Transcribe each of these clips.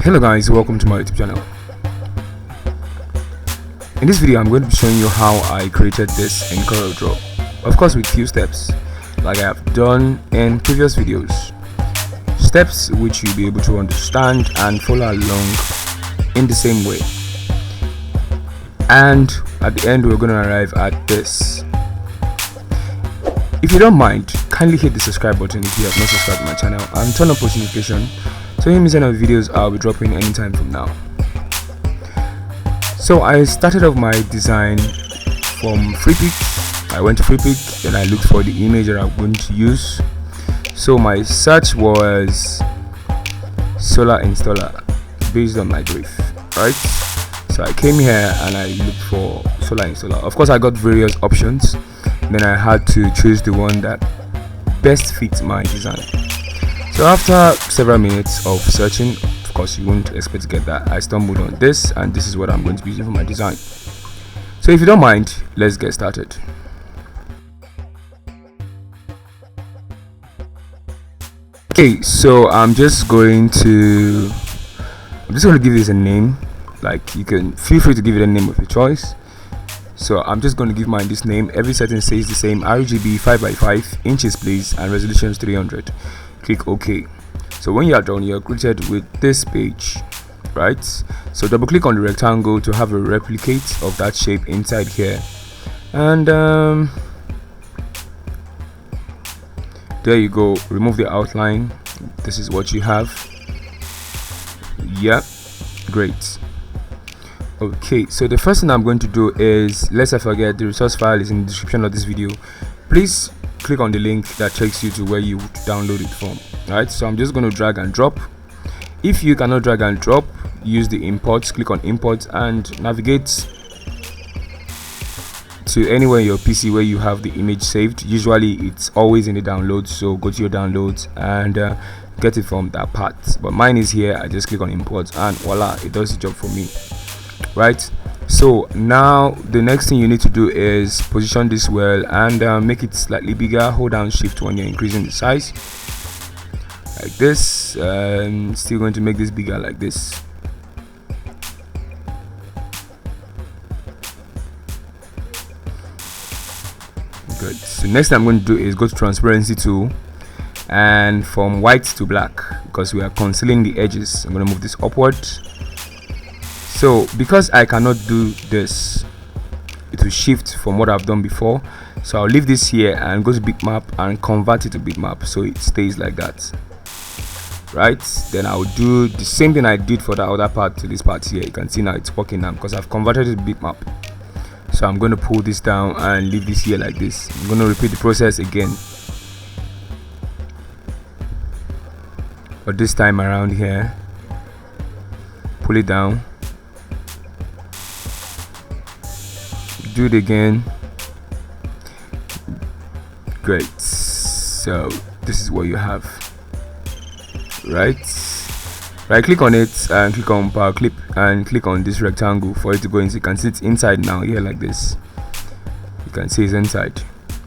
Hello guys, welcome to my YouTube channel. In this video I'm going to be showing you how I created this in CorelDraw, of course with few steps like I have done in previous videos, steps which you'll be able to understand and follow along in the same way, and at the end we're going to arrive at this. If you don't mind, kindly hit the subscribe button if you have not subscribed to my channel and turn on post notification so you miss any of the videos I'll be dropping anytime from now. So I started off my design from FreePic. I went to FreePic, then I looked for the image that I'm going to use. So my search was solar installer based on my brief, right? So I came here and I looked for solar installer. Of course I got various options, then I had to choose the one that best fits my design. So after several minutes of searching, of course you won't expect to get that, I stumbled on this, and this is what I'm going to be using for my design. So if you don't mind, let's get started. Okay, so I'm just going to give this a name. Like, you can feel free to give it a name of your choice. So I'm just going to give mine this name. Every setting stays the same: RGB 5x5 inches please, and resolution is 300. Click OK. So when you are done, you are greeted with this page, right? So double click on the rectangle to have a replicate of that shape inside here, and there you go. Remove the outline. This is what you have. Yeah, great. Okay, so the first thing I'm going to do is, lest I forget, the resource file is in the description of this video. Please click on the link that takes you to where you would download it from. Right, so I'm just going to drag and drop. If you cannot drag and drop, use the imports. Click on imports and navigate to anywhere in your PC where you have the image saved. Usually it's always in the downloads, so go to your downloads and get it from that part, but mine is here. I just click on imports and voila, it does the job for me. Right, so now the next thing you need to do is position this well and make it slightly bigger. Hold down shift when you're increasing the size like this. Still going to make this bigger like this. Good. So next thing I'm going to do is go to transparency tool, and from white to black, because we are concealing the edges, I'm going to move this upward. So because I cannot do this, it will shift from what I've done before, so I'll leave this here and go to bitmap and convert it to bitmap so it stays like that. Right, then I'll do the same thing I did for the other part to this part here. You can see now it's working now because I've converted it to bitmap. So I'm going to pull this down and leave this here like this. I'm going to repeat the process again, but this time around here, pull it down, do it again. Great. So this is what you have. Right click on it and click on power clip and click on this rectangle for it to go in. You can see it's inside now here like this. You can see it's inside.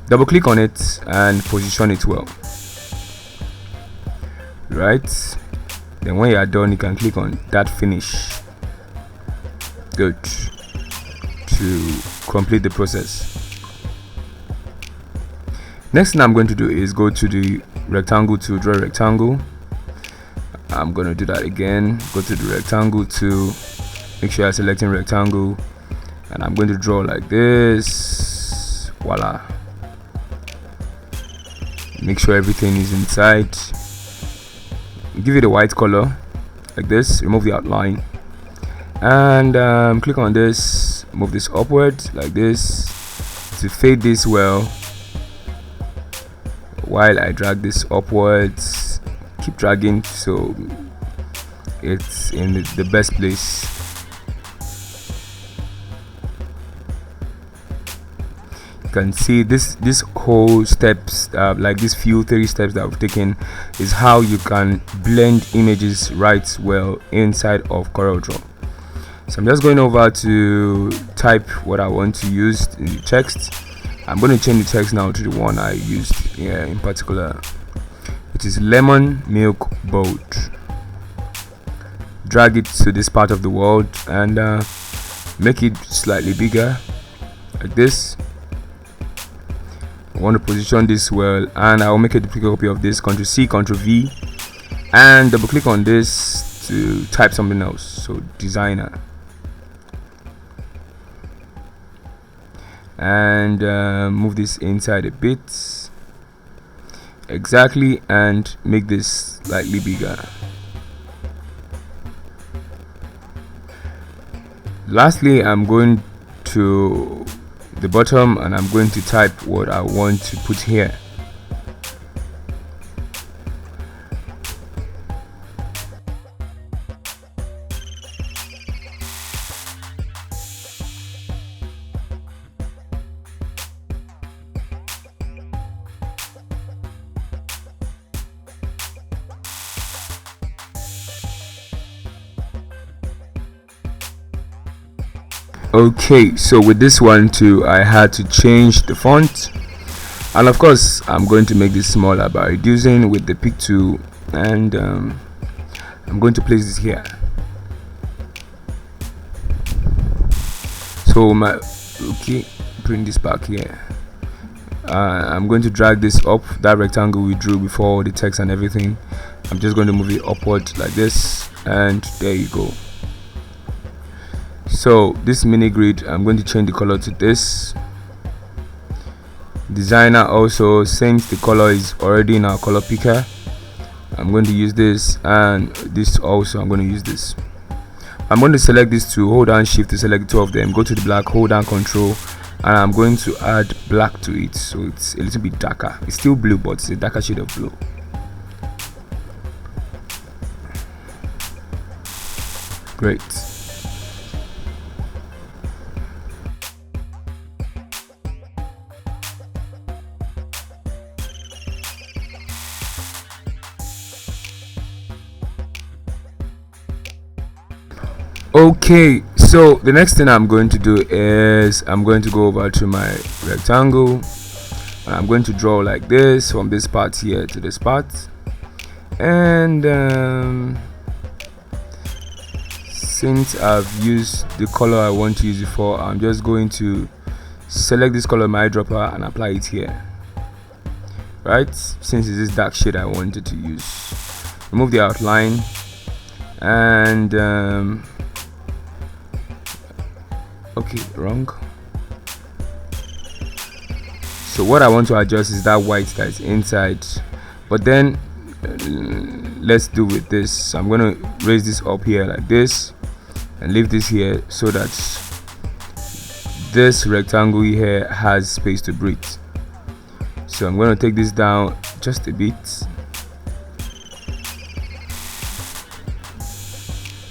Double click on it and position it well. Right, then when you are done, you can click on that finish. Good, to complete the process. Next thing I'm going to do is go to the rectangle to draw a rectangle. I'm going to do that again. Go to the rectangle to make sure I'm selecting rectangle, and I'm going to draw like this. Voila. Make sure everything is inside. Give it a white color like this. Remove the outline and click on this. Move this upward like this to fade this well while I drag this upwards. Keep dragging so it's in the best place. You can see this whole steps, like these few 3 steps that I've taken, is how you can blend images right well inside of CorelDraw. So I'm just going over to type what I want to use in the text. I'm going to change the text now to the one I used here in particular, which is lemon milk boat. drag it to this part of the world and make it slightly bigger like this. I want to position this well, and I'll make a duplicate copy of this. Ctrl C, Ctrl V, and double click on this to type something else. So designer, and move this inside a bit, exactly, and make this slightly bigger. Lastly, I'm going to the bottom and I'm going to type what I want to put here. Okay, so with this one too, I had to change the font, and of course I'm going to make this smaller by reducing with the pick tool, and I'm going to place this here. So bring this back here. I'm going to drag this up, that rectangle we drew before, the text and everything. I'm just going to move it upward like this, and there you go. So this mini grid, I'm going to change the color to this. Designer also, since the color is already in our color picker, I'm going to use this, and this also I'm going to use this. I'm going to select these two, hold down shift to select two of them, go to the black, hold down control, and I'm going to add black to it so it's a little bit darker. It's still blue, but it's a darker shade of blue. Great. Okay, so the next thing I'm going to do is I'm going to go over to my rectangle, and I'm going to draw like this from this part here to this part, and since I've used the color I want to use it for, I'm just going to select this color, my eyedropper, and apply it here, right? Since it's this dark shade I wanted to use, remove the outline, and okay, wrong. So what I want to adjust is that white that is inside, but then let's do with this. I'm going to raise this up here like this and leave this here so that this rectangle here has space to breathe. So I'm going to take this down just a bit,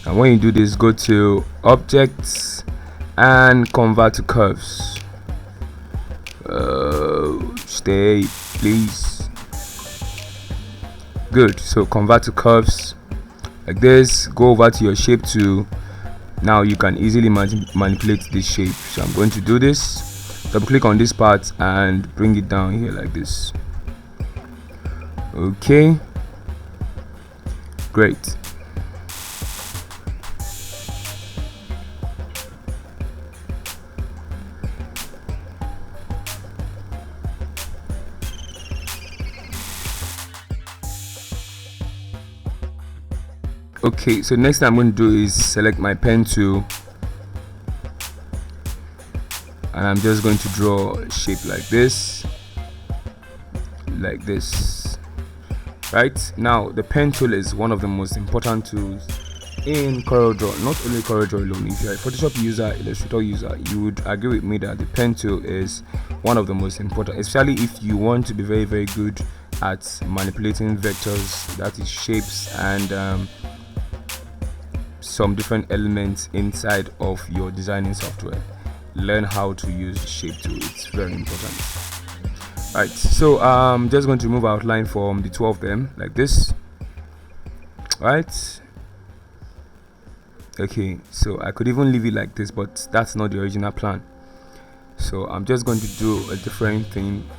and when you do this, go to objects and convert to curves. Stay please. Good. So convert to curves like this. Go over to your shape tool. Now you can easily manipulate this shape. So I'm going to do this, double click on this part and bring it down here like this. Okay, great. Okay, so next thing I'm going to do is select my pen tool, and I'm just going to draw a shape like this, right? Now the pen tool is one of the most important tools in CorelDraw. Not only CorelDraw alone, if you're a Photoshop user, Illustrator user, you would agree with me that the pen tool is one of the most important, especially if you want to be very, very good at manipulating vectors, that is shapes, and some different elements inside of your designing software. Learn how to use the shape tool, it's very important. Right, so I'm just going to remove outline from the two of them like this, right? Okay, so I could even leave it like this, but that's not the original plan, so I'm just going to do a different thing.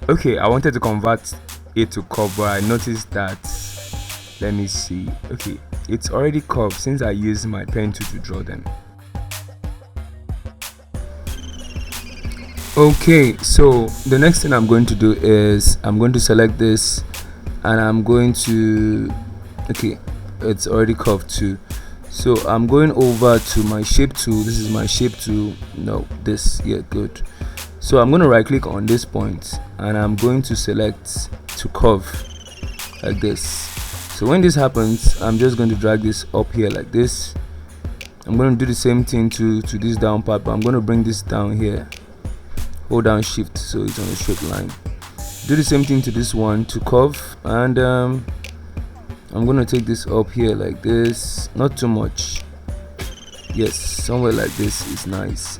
Okay, I wanted to convert it to curve, but I noticed that, let me see, okay, it's already curved since I used my pen tool to draw them. Okay, so the next thing I'm going to do is I'm going to select this, and I'm going to, okay, it's already curved too, so I'm going over to my shape tool. This is my shape tool. No, this, yeah, good. So I'm going to right click on this point, and I'm going to select to curve like this. So when this happens, I'm just going to drag this up here like this. I'm going to do the same thing to this down part, but I'm going to bring this down here. Hold down shift so it's on a straight line. Do the same thing to this one to curve, and I'm gonna take this up here like this, not too much. Yes, somewhere like this is nice.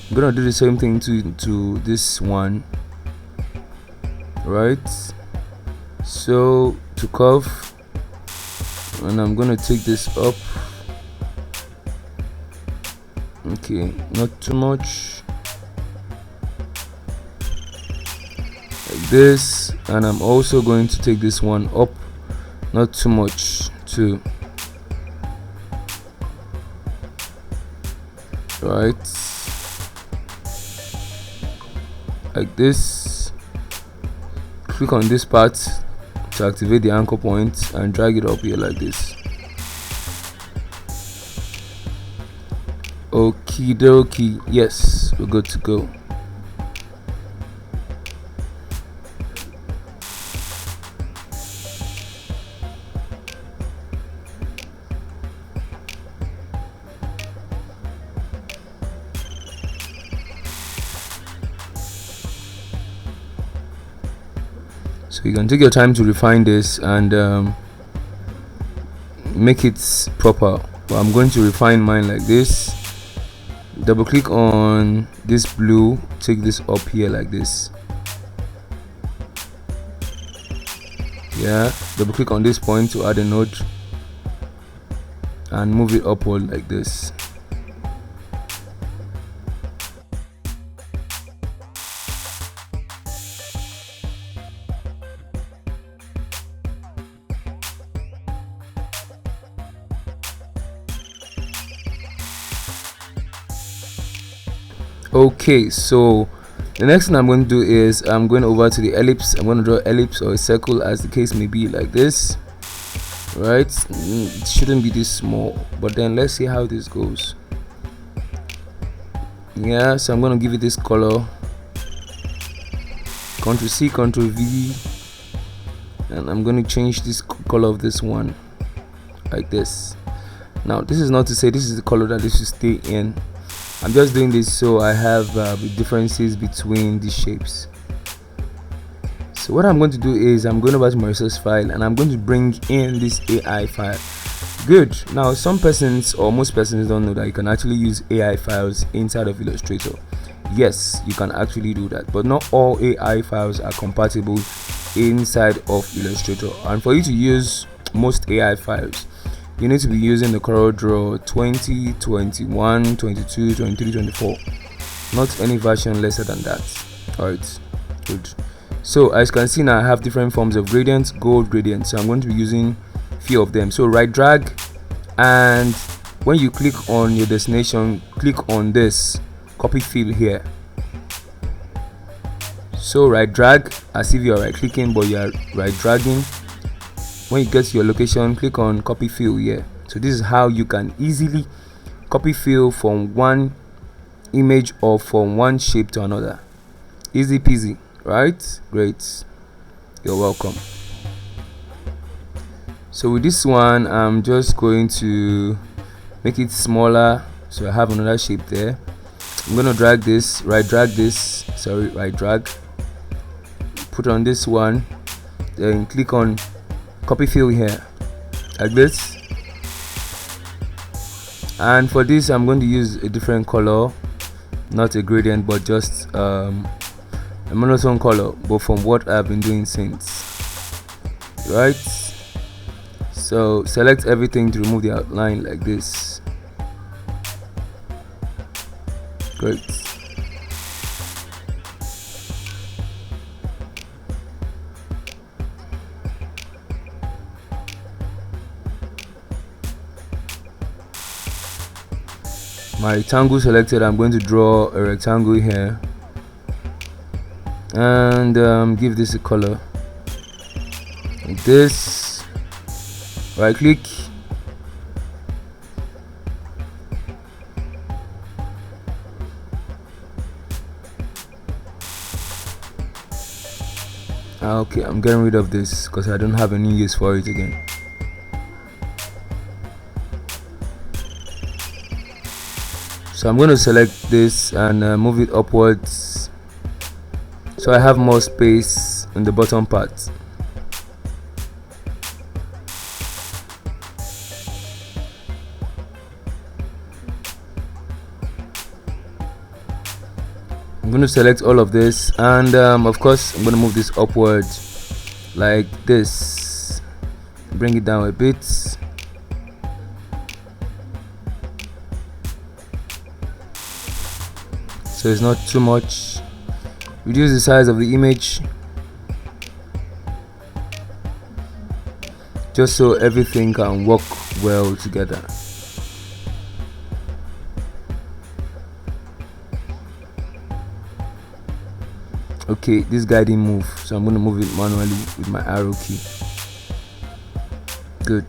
I'm gonna do the same thing to this one, right? So to curve, and I'm gonna take this up. Okay, not too much. This, and I'm also going to take this one up, not too much too, right, like this. Click on this part to activate the anchor point and drag it up here like this. Okie dokie, yes, we're good to go. So you can take your time to refine this and make it proper. But I'm going to refine mine like this. Double click on this blue, take this up here like this. Yeah, double click on this point to add a node and move it upward like this. Okay, so the next thing I'm going to do is I'm going over to the ellipse. I'm going to draw ellipse or a circle, as the case may be, like this, right? It shouldn't be this small, but then let's see how this goes. Yeah, so I'm going to give it this color, Ctrl C, Ctrl V, and I'm going to change this color of this one like this. Now this is not to say this is the color that this should stay in. I'm just doing this so I have differences between these shapes. So what I'm going to do is I'm going over to my resource file, and I'm going to bring in this AI file. Good. Now some persons, or most persons, don't know that you can actually use AI files inside of Illustrator. Yes, you can actually do that, but not all AI files are compatible inside of Illustrator. And for you to use most AI files, you need to be using the CorelDraw 20, 21, 22, 23, 24, not any version lesser than that. Alright, good. So as you can see now, I have different forms of gradients, gold gradients, so I'm going to be using few of them. So right drag, and when you click on your destination, click on this copy fill here. So right drag as if you are right clicking, but you are right dragging. When you get to your location, click on copy fill here. So this is how you can easily copy fill from one image or from one shape to another. Easy peasy, right? Great, you're welcome. So with this one, I'm just going to make it smaller, so I have another shape there. I'm gonna drag this, right drag, put on this one, then click on copy fill here like this. And for this, I'm going to use a different color, not a gradient, but just a monotone color, but from what I've been doing since, right? So select everything to remove the outline like this. Great. my rectangle selected, I'm going to draw a rectangle here and give this a color like this. Right click, okay, I'm getting rid of this because I don't have any use for it again. So I'm going to select this and move it upwards so I have more space in the bottom part. I'm going to select all of this and of course I'm going to move this upward like this, bring it down a bit. So it's not too much. Reduce the size of the image just so everything can work well together. Okay, this guy didn't move, so I'm going to move it manually with my arrow key. Good.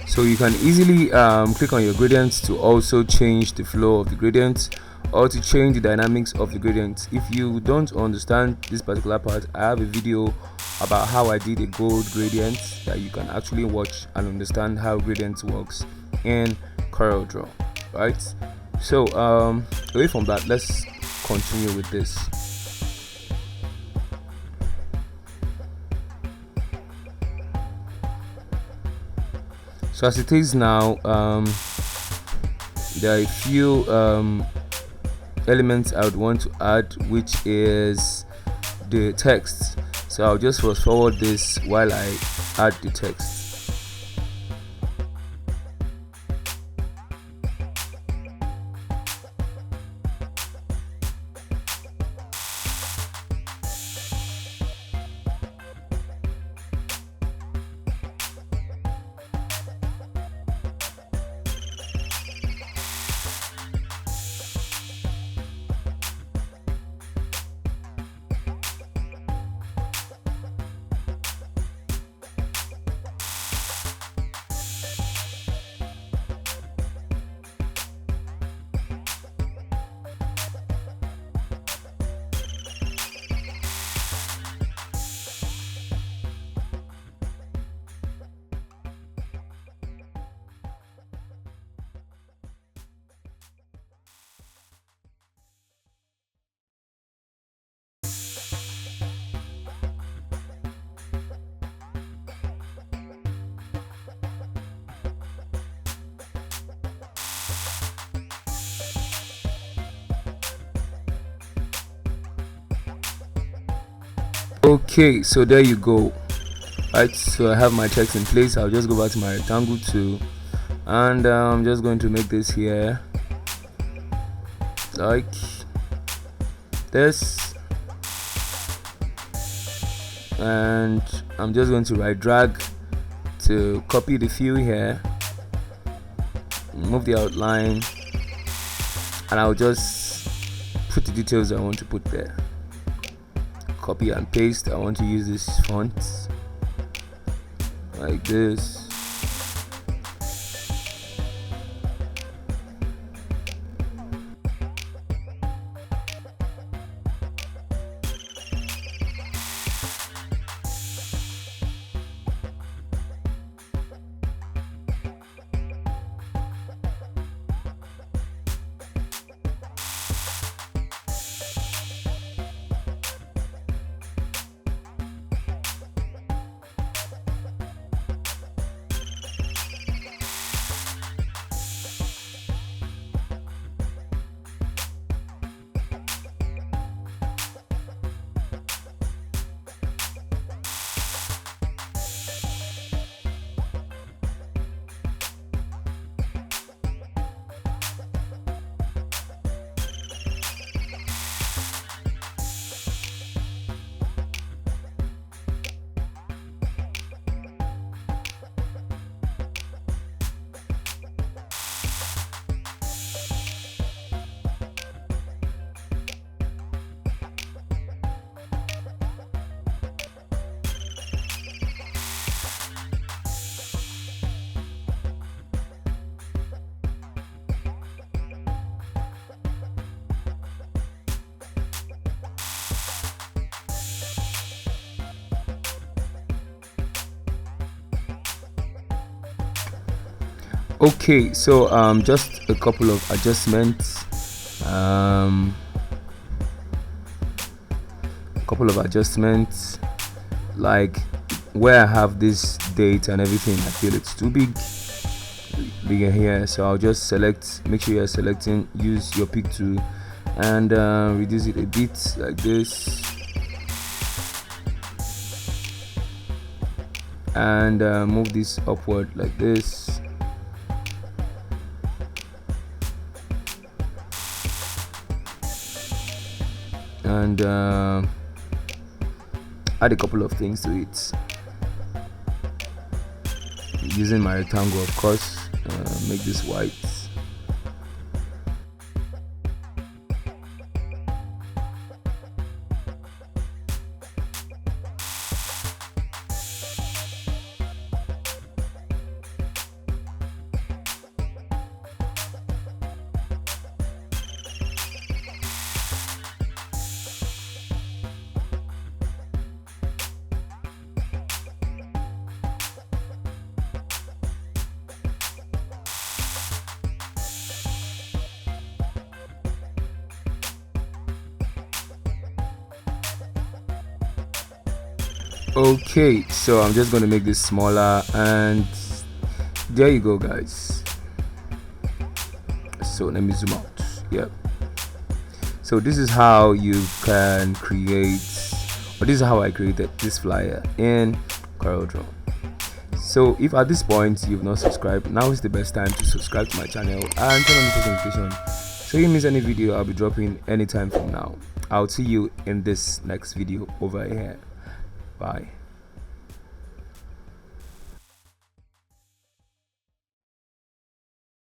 So you can easily click on your gradients to also change the flow of the gradient or to change the dynamics of the gradient. If you don't understand this particular part, I have a video about how I did a gold gradient that you can actually watch and understand how gradient works in CorelDraw, right? So away from that, let's continue with this. So as it is now, there are a few elements I would want to add, which is the text. So I'll just fast forward this while I add the text. Okay, so there you go. Right, so I have my text in place. I'll just go back to my rectangle tool and I'm just going to make this here like this, and I'm just going to right drag to copy the view here, move the outline, and I'll just put the details I want to put there. Copy and paste. I want to use this font like this. Okay, so just a couple of adjustments. Like where I have this date and everything, I feel it's too bigger here, so I'll just select, make sure you're selecting, use your pick tool and reduce it a bit like this, and move this upward like this, and add a couple of things to it using my rectangle, of course. Make this white. Okay, so I'm just going to make this smaller, and there you go, guys. So let me zoom out. Yep. So this is how you can create, or this is how I created this flyer in CorelDraw. So if at this point you've not subscribed, now is the best time to subscribe to my channel and turn on the post notification so you miss any video I'll be dropping anytime from now. I'll see you in this next video over here. Bye.